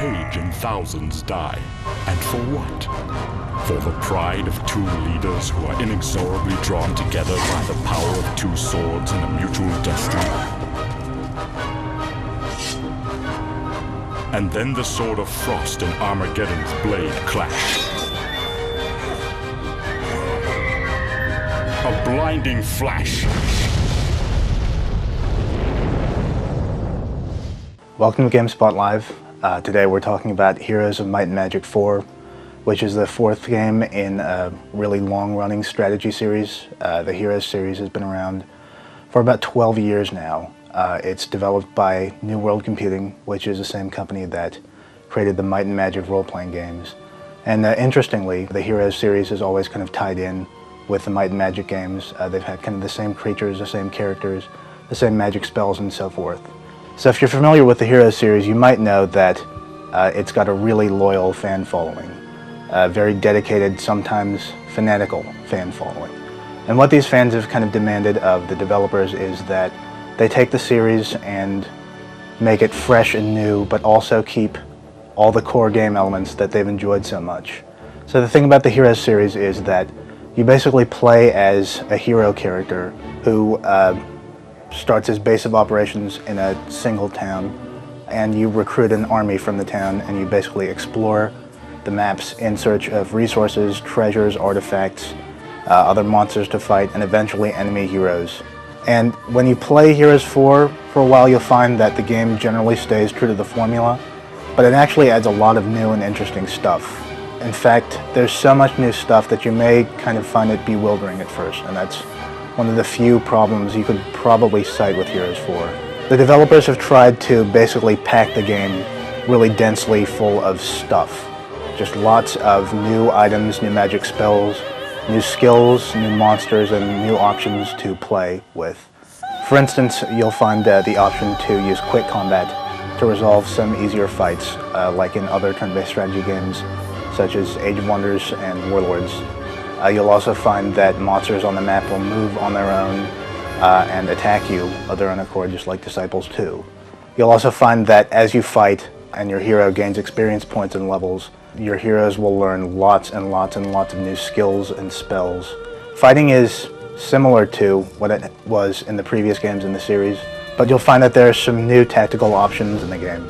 page and thousands die. And for what? For the pride of two leaders who are inexorably drawn together by the power of two swords and a mutual destiny. And then the sword of Frost and Armageddon's blade clash. A blinding flash. Welcome to GameSpot Live. Today we're talking about Heroes of Might and Magic 4, which is the fourth game in a really long-running strategy series. The Heroes series has been around for about 12 years now. It's developed by New World Computing, which is the same company that created the Might and Magic role-playing games. And interestingly, the Heroes series is always kind of tied in with the Might and Magic games. They've had kind of the same creatures, the same characters, the same magic spells, and so forth. So if you're familiar with the Heroes series, you might know that it's got a really loyal fan following. Very dedicated, sometimes fanatical fan following. And what these fans have kind of demanded of the developers is that they take the series and make it fresh and new, but also keep all the core game elements that they've enjoyed so much. So the thing about the Heroes series is that you basically play as a hero character who starts his base of operations in a single town, and you recruit an army from the town, and you basically explore the maps in search of resources, treasures, artifacts, other monsters to fight, and eventually enemy heroes. And when you play Heroes 4 for a while, you'll find that the game generally stays true to the formula, but it actually adds a lot of new and interesting stuff. In fact, there's so much new stuff that you may kind of find it bewildering at first, and that's one of the few problems you could probably cite with Heroes 4. The developers have tried to basically pack the game really densely full of stuff. Just lots of new items, new magic spells, new skills, new monsters, and new options to play with. For instance, you'll find the option to use quick combat to resolve some easier fights, like in other turn-based strategy games, such as Age of Wonders and Warlords. You'll also find that monsters on the map will move on their own and attack you of their own accord, just like Disciples 2. You'll also find that as you fight and your hero gains experience points and levels, your heroes will learn lots and lots and lots of new skills and spells. Fighting is similar to what it was in the previous games in the series, but you'll find that there are some new tactical options in the game.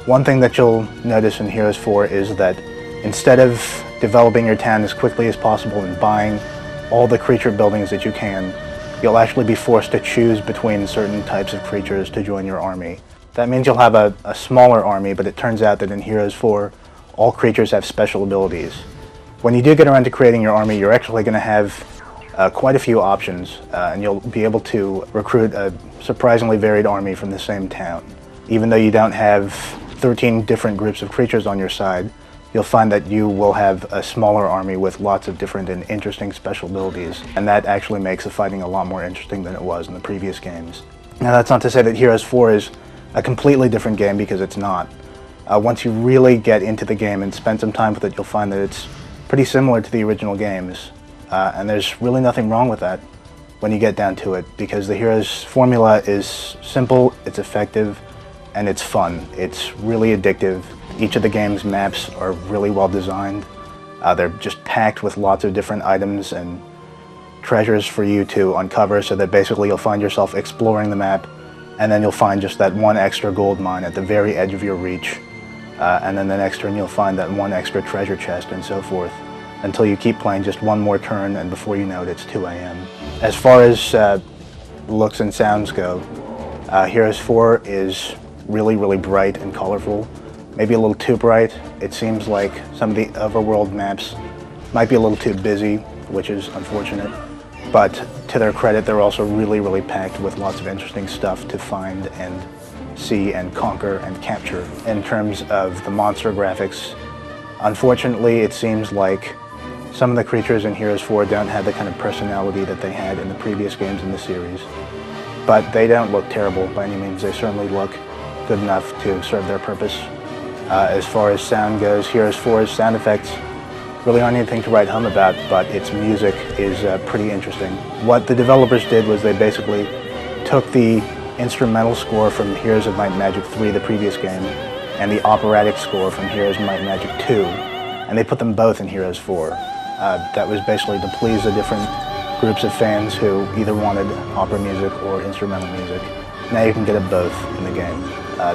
One thing that you'll notice in Heroes 4 is that instead of developing your town as quickly as possible and buying all the creature buildings that you can, you'll actually be forced to choose between certain types of creatures to join your army. That means you'll have a smaller army, but it turns out that in Heroes 4, all creatures have special abilities. When you do get around to creating your army, you're actually going to have quite a few options, and you'll be able to recruit a surprisingly varied army from the same town. Even though you don't have 13 different groups of creatures on your side, you'll find that you will have a smaller army with lots of different and interesting special abilities, and that actually makes the fighting a lot more interesting than it was in the previous games. Now, that's not to say that Heroes 4 is a completely different game, because it's not. Once you really get into the game and spend some time with it, you'll find that it's pretty similar to the original games, and there's really nothing wrong with that when you get down to it, because the Heroes formula is simple, it's effective, and it's fun. It's really addictive. Each of the game's maps are really well designed. They're just packed with lots of different items and treasures for you to uncover, so that basically you'll find yourself exploring the map, and then you'll find just that one extra gold mine at the very edge of your reach. And then the next turn you'll find that one extra treasure chest, and so forth, until you keep playing just one more turn, and before you know it, it's 2 a.m. As far as looks and sounds go, Heroes 4 is really, really bright and colorful. Maybe a little too bright. It seems like some of the overworld maps might be a little too busy, which is unfortunate. But to their credit, they're also really, really packed with lots of interesting stuff to find and see and conquer and capture. In terms of the monster graphics, unfortunately, it seems like some of the creatures in Heroes 4 don't have the kind of personality that they had in the previous games in the series. But they don't look terrible by any means. They certainly look good enough to serve their purpose. As far as sound goes, Heroes 4's sound effects really aren't anything to write home about, but its music is pretty interesting. What the developers did was they basically took the instrumental score from Heroes of Might and Magic 3, the previous game, and the operatic score from Heroes Might and Magic 2, and they put them both in Heroes 4. That was basically to please the different groups of fans who either wanted opera music or instrumental music. Now you can get it both in the game.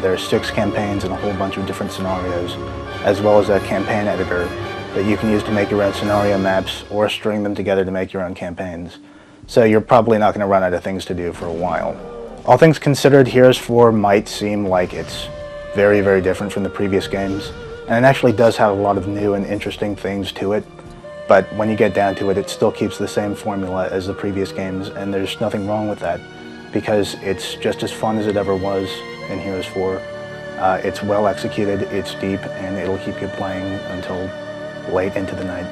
There are 6 campaigns and a whole bunch of different scenarios, as well as a campaign editor that you can use to make your own scenario maps or string them together to make your own campaigns. So you're probably not going to run out of things to do for a while. All things considered, Heroes 4 might seem like it's very, very different from the previous games, and it actually does have a lot of new and interesting things to it, but when you get down to it, it still keeps the same formula as the previous games, and there's nothing wrong with that, because it's just as fun as it ever was in Heroes 4. It's well executed, it's deep, and it'll keep you playing until late into the night.